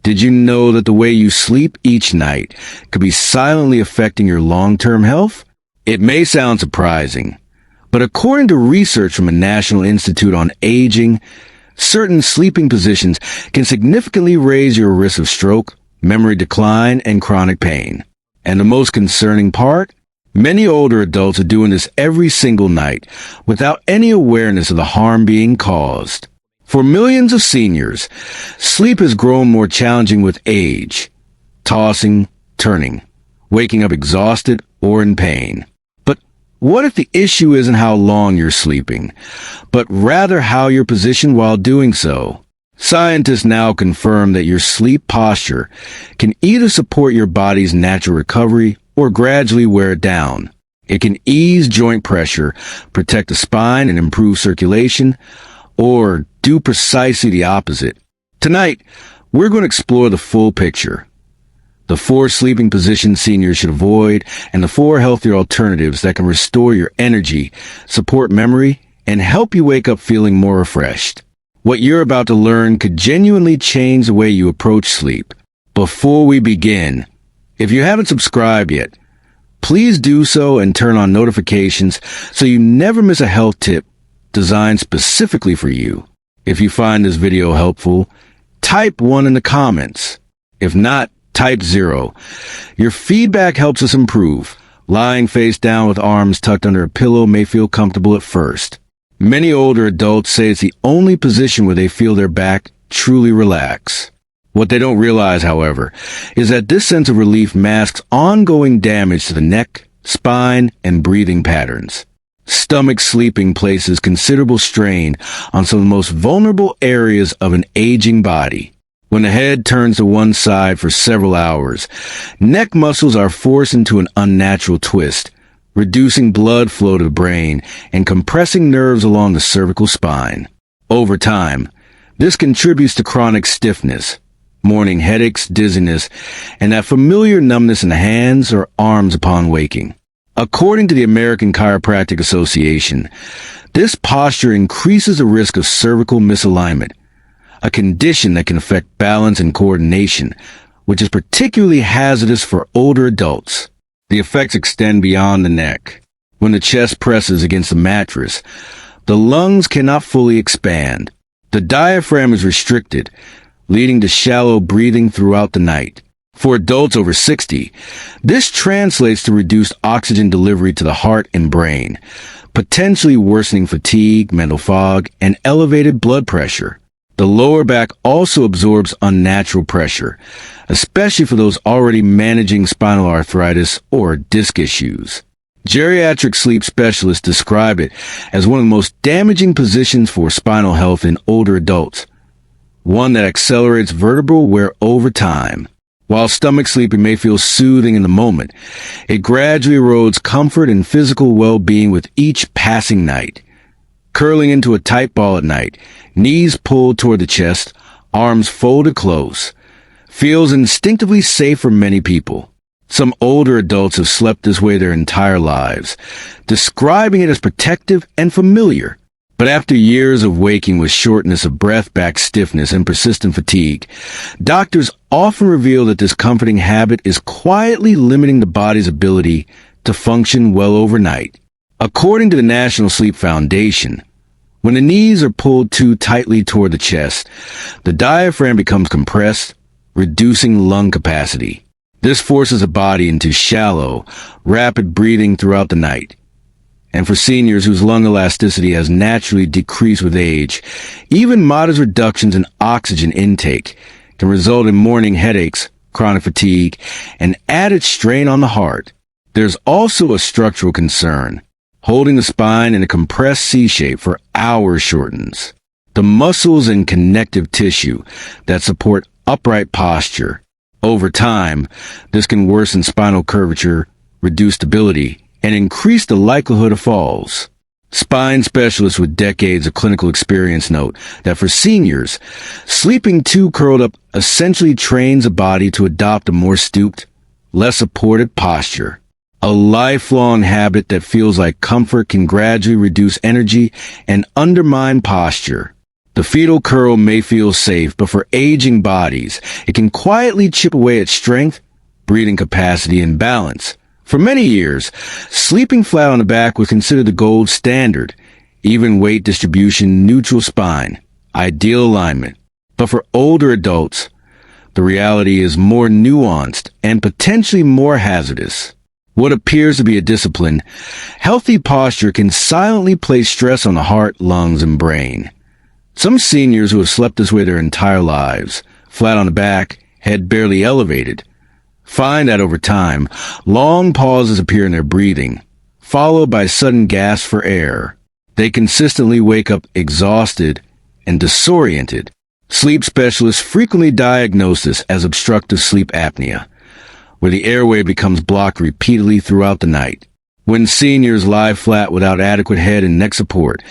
Did you know that the way you sleep each night could be silently affecting your long-term health? It may sound surprising, but according to research from the National Institute on Aging, certain sleeping positions can significantly raise your risk of stroke, memory decline, and chronic pain. And the most concerning part? Many older adults are doing this every single night without any awareness of the harm being caused. For millions of seniors, sleep has grown more challenging with age, tossing, turning, waking up exhausted or in pain. But what if the issue isn't how long you're sleeping, but rather how you're positioned while doing so? Scientists now confirm that your sleep posture can either support your body's natural recovery or gradually wear it down. It can ease joint pressure, protect the spine, and improve circulation, or do precisely the opposite. Tonight, we're going to explore the full picture. The 4 sleeping positions seniors should avoid, and the 4 healthier alternatives that can restore your energy, support memory, and help you wake up feeling more refreshed. What you're about to learn could genuinely change the way you approach sleep. Before we begin, if you haven't subscribed yet, please do so and turn on notifications so you never miss a health tip designed specifically for you. If you find this video helpful, type 1 in the comments. If not, type 0. Your feedback helps us improve. Lying face down with arms tucked under a pillow may feel comfortable at first. Many older adults say it's the only position where they feel their back truly relax. What they don't realize, however, is that this sense of relief masks ongoing damage to the neck, spine, and breathing patterns. Stomach sleeping places considerable strain on some of the most vulnerable areas of an aging body. When the head turns to one side for several hours, neck muscles are forced into an unnatural twist, reducing blood flow to the brain and compressing nerves along the cervical spine. Over time, this contributes to chronic stiffness, morning headaches, dizziness, and that familiar numbness in the hands or arms upon waking. According to the American Chiropractic Association, this posture increases the risk of cervical misalignment, a condition that can affect balance and coordination, which is particularly hazardous for older adults. The effects extend beyond the neck. When the chest presses against the mattress, the lungs cannot fully expand. The diaphragm is restricted, leading to shallow breathing throughout the night. For adults over 60, this translates to reduced oxygen delivery to the heart and brain, potentially worsening fatigue, mental fog, and elevated blood pressure. The lower back also absorbs unnatural pressure, especially for those already managing spinal arthritis or disc issues. Geriatric sleep specialists describe it as one of the most damaging positions for spinal health in older adults, one that accelerates vertebral wear over time. While stomach sleeping may feel soothing in the moment, it gradually erodes comfort and physical well-being with each passing night. Curling into a tight ball at night, knees pulled toward the chest, arms folded close, feels instinctively safe for many people. Some older adults have slept this way their entire lives, describing it as protective and familiar. But after years of waking with shortness of breath, back stiffness, and persistent fatigue, doctors often reveal that this comforting habit is quietly limiting the body's ability to function well overnight. According to the National Sleep Foundation, when the knees are pulled too tightly toward the chest, the diaphragm becomes compressed, reducing lung capacity. This forces the body into shallow, rapid breathing throughout the night. And for seniors whose lung elasticity has naturally decreased with age, even modest reductions in oxygen intake can result in morning headaches, chronic fatigue, and added strain on the heart. There's also a structural concern. Holding the spine in a compressed C-shape for hours shortens the muscles and connective tissue that support upright posture. Over time, this can worsen spinal curvature, reduce stability, and increase the likelihood of falls. Spine specialists with decades of clinical experience note that for seniors, sleeping too curled up essentially trains the body to adopt a more stooped, less supported posture. A lifelong habit that feels like comfort can gradually reduce energy and undermine posture. The fetal curl may feel safe, but for aging bodies, it can quietly chip away at strength, breathing capacity, and balance. For many years, sleeping flat on the back was considered the gold standard. Even weight distribution, neutral spine, ideal alignment. But for older adults, the reality is more nuanced and potentially more hazardous. What appears to be a discipline, healthy posture can silently place stress on the heart, lungs, and brain. Some seniors who have slept this way their entire lives, flat on the back, head barely elevated, find that over time, long pauses appear in their breathing, followed by sudden gasps for air. They consistently wake up exhausted and disoriented. Sleep specialists frequently diagnose this as obstructive sleep apnea, where the airway becomes blocked repeatedly throughout the night. When seniors lie flat without adequate head and neck support,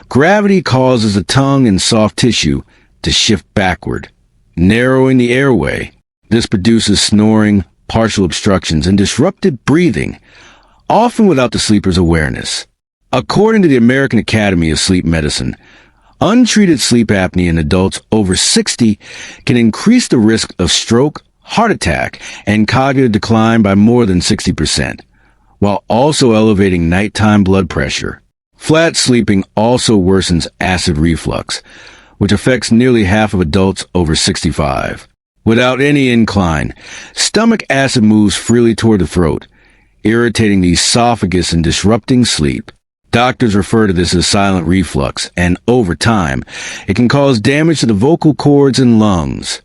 gravity causes the tongue and soft tissue to shift backward, narrowing the airway. This produces snoring, partial obstructions, and disrupted breathing, often without the sleeper's awareness. According to the American Academy of Sleep Medicine, untreated sleep apnea in adults over 60 can increase the risk of stroke, heart attack, and cognitive decline by more than 60%. While also elevating nighttime blood pressure. Flat sleeping also worsens acid reflux, which affects nearly half of adults over 65. Without any incline, stomach acid moves freely toward the throat, irritating the esophagus and disrupting sleep. Doctors refer to this as silent reflux, and over time, it can cause damage to the vocal cords and lungs.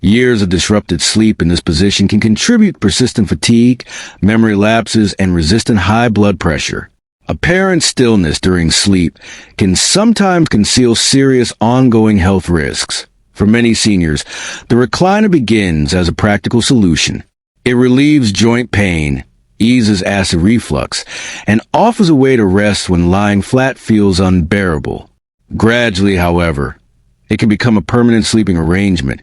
Years of disrupted sleep in this position can contribute to persistent fatigue, memory lapses, and resistant high blood pressure. Apparent stillness during sleep can sometimes conceal serious ongoing health risks. For many seniors, the recliner begins as a practical solution. It relieves joint pain, eases acid reflux, and offers a way to rest when lying flat feels unbearable. Gradually, however, it can become a permanent sleeping arrangement,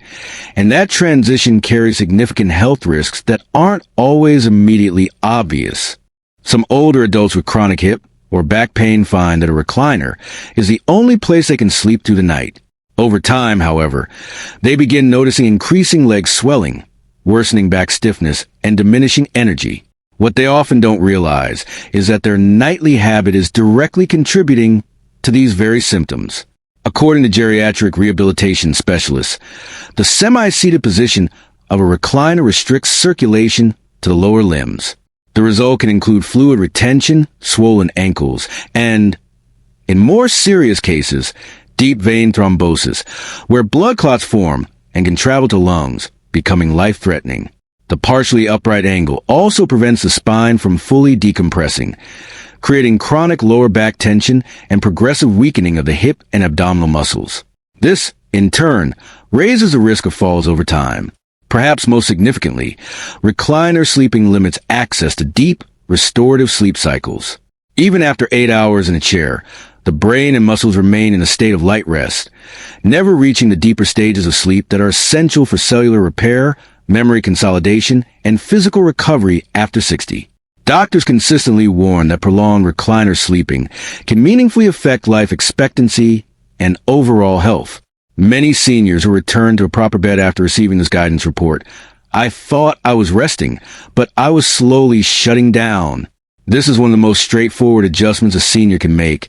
and that transition carries significant health risks that aren't always immediately obvious. Some older adults with chronic hip or back pain find that a recliner is the only place they can sleep through the night. Over time, however, they begin noticing increasing leg swelling, worsening back stiffness, and diminishing energy. What they often don't realize is that their nightly habit is directly contributing to these very symptoms. According to geriatric rehabilitation specialists, the semi-seated position of a recliner restricts circulation to the lower limbs. The result can include fluid retention, swollen ankles, and, in more serious cases, deep vein thrombosis, where blood clots form and can travel to lungs, becoming life-threatening. The partially upright angle also prevents the spine from fully decompressing, creating chronic lower back tension and progressive weakening of the hip and abdominal muscles. This, in turn, raises the risk of falls over time. Perhaps most significantly, recliner sleeping limits access to deep, restorative sleep cycles. Even after 8 hours in a chair, the brain and muscles remain in a state of light rest, never reaching the deeper stages of sleep that are essential for cellular repair, memory consolidation, and physical recovery after 60. Doctors consistently warn that prolonged recliner sleeping can meaningfully affect life expectancy and overall health. Many seniors who return to a proper bed after receiving this guidance report, "I thought I was resting, but I was slowly shutting down." This is one of the most straightforward adjustments a senior can make,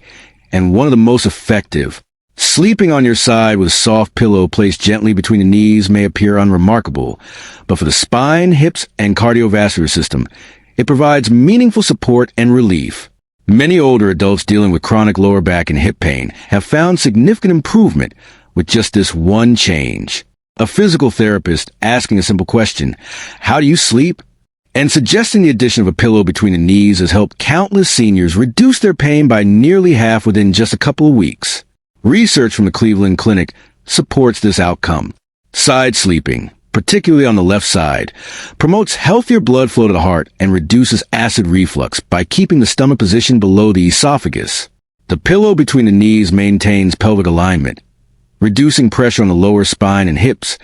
and one of the most effective. Sleeping on your side with a soft pillow placed gently between the knees may appear unremarkable, but for the spine, hips, and cardiovascular system, it provides meaningful support and relief. Many older adults dealing with chronic lower back and hip pain have found significant improvement with just this one change. A physical therapist asking a simple question, "How do you sleep?" and suggesting the addition of a pillow between the knees has helped countless seniors reduce their pain by nearly half within just a couple of weeks. Research from the Cleveland Clinic supports this outcome. Side sleeping, particularly on the left side, promotes healthier blood flow to the heart and reduces acid reflux by keeping the stomach position below the esophagus. The pillow between the knees maintains pelvic alignment, reducing pressure on the lower spine and hips,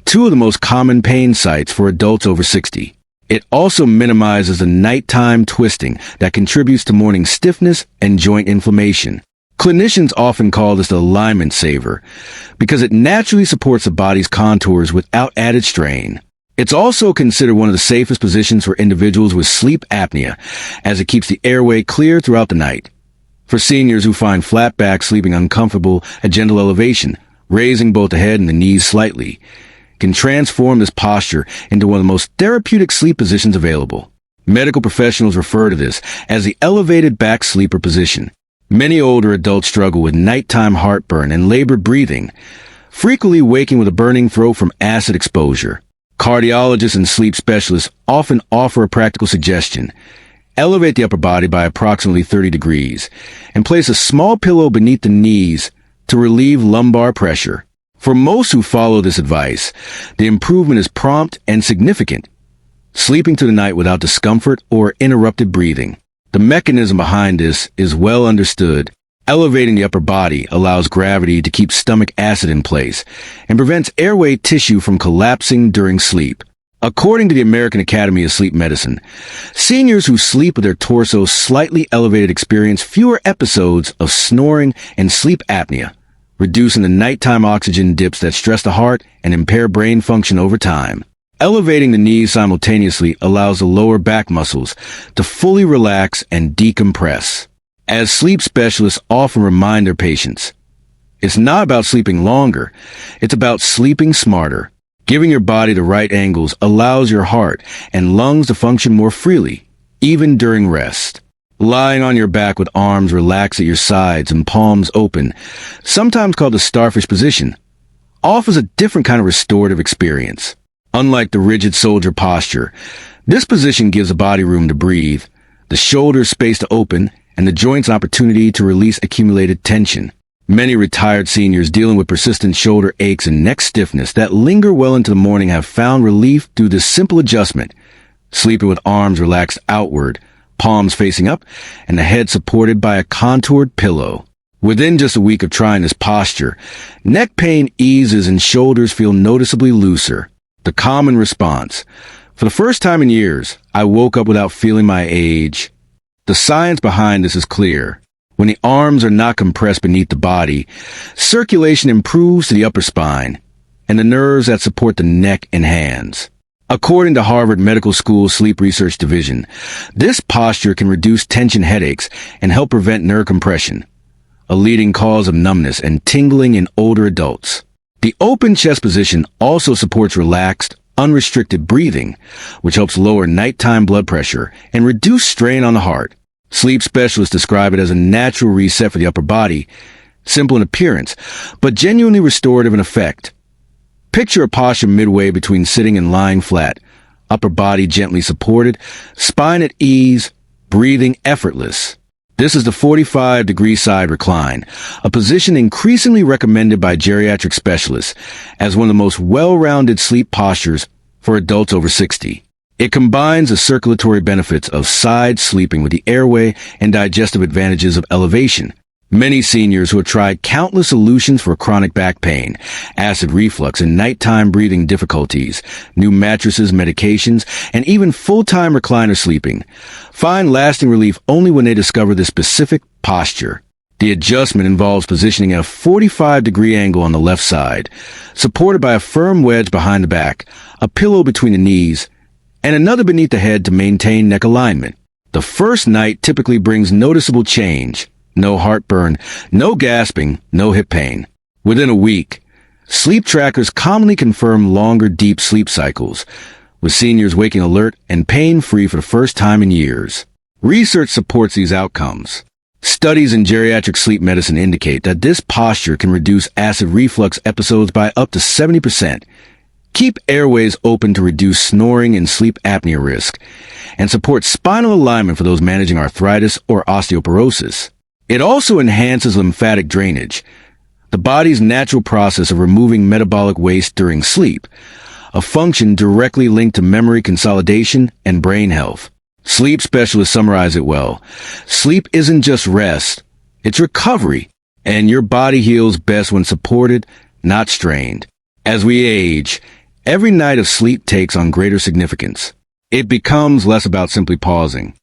two of the most common pain sites for adults over 60. It also minimizes the nighttime twisting that contributes to morning stiffness and joint inflammation. Clinicians often call this the alignment saver because it naturally supports the body's contours without added strain. It's also considered one of the safest positions for individuals with sleep apnea, as it keeps the airway clear throughout the night. For seniors who find flat back sleeping uncomfortable, a gentle elevation, raising both the head and the knees slightly, can transform this posture into one of the most therapeutic sleep positions available. Medical professionals refer to this as the elevated back sleeper position. Many older adults struggle with nighttime heartburn and labored breathing, frequently waking with a burning throat from acid exposure. Cardiologists and sleep specialists often offer a practical suggestion. Elevate the upper body by approximately 30 degrees and place a small pillow beneath the knees to relieve lumbar pressure. For most who follow this advice, the improvement is prompt and significant, sleeping through the night without discomfort or interrupted breathing. The mechanism behind this is well understood. Elevating the upper body allows gravity to keep stomach acid in place and prevents airway tissue from collapsing during sleep. According to the American Academy of Sleep Medicine, seniors who sleep with their torso slightly elevated experience fewer episodes of snoring and sleep apnea, reducing the nighttime oxygen dips that stress the heart and impair brain function over time. Elevating the knees simultaneously allows the lower back muscles to fully relax and decompress. As sleep specialists often remind their patients, it's not about sleeping longer, it's about sleeping smarter. Giving your body the right angles allows your heart and lungs to function more freely, even during rest. Lying on your back with arms relaxed at your sides and palms open, sometimes called the starfish position, offers a different kind of restorative experience. Unlike the rigid soldier posture, this position gives the body room to breathe, the shoulders space to open, and the joints an opportunity to release accumulated tension. Many retired seniors dealing with persistent shoulder aches and neck stiffness that linger well into the morning have found relief through this simple adjustment, sleeping with arms relaxed outward, palms facing up, and the head supported by a contoured pillow. Within just a week of trying this posture, neck pain eases and shoulders feel noticeably looser. The common response: for the first time in years, I woke up without feeling my age. The science behind this is clear. When the arms are not compressed beneath the body, circulation improves to the upper spine and the nerves that support the neck and hands. According to Harvard Medical School Sleep Research Division, this posture can reduce tension headaches and help prevent nerve compression, a leading cause of numbness and tingling in older adults. The open chest position also supports relaxed, unrestricted breathing, which helps lower nighttime blood pressure and reduce strain on the heart. Sleep specialists describe it as a natural reset for the upper body, simple in appearance, but genuinely restorative in effect. Picture a posture midway between sitting and lying flat, upper body gently supported, spine at ease, breathing effortless. This is the 45-degree side recline, a position increasingly recommended by geriatric specialists as one of the most well-rounded sleep postures for adults over 60. It combines the circulatory benefits of side sleeping with the airway and digestive advantages of elevation. Many seniors who have tried countless solutions for chronic back pain, acid reflux, and nighttime breathing difficulties, new mattresses, medications, and even full-time recliner sleeping, find lasting relief only when they discover this specific posture. The adjustment involves positioning at a 45-degree angle on the left side, supported by a firm wedge behind the back, a pillow between the knees, and another beneath the head to maintain neck alignment. The first night typically brings noticeable change. No heartburn, no gasping, no hip pain. Within a week, sleep trackers commonly confirm longer deep sleep cycles, with seniors waking alert and pain-free for the first time in years. Research supports these outcomes. Studies in geriatric sleep medicine indicate that this posture can reduce acid reflux episodes by up to 70%, keep airways open to reduce snoring and sleep apnea risk, and support spinal alignment for those managing arthritis or osteoporosis. It also enhances lymphatic drainage, the body's natural process of removing metabolic waste during sleep, a function directly linked to memory consolidation and brain health. Sleep specialists summarize it well. Sleep isn't just rest, it's recovery, and your body heals best when supported, not strained. As we age, every night of sleep takes on greater significance. It becomes less about simply pausing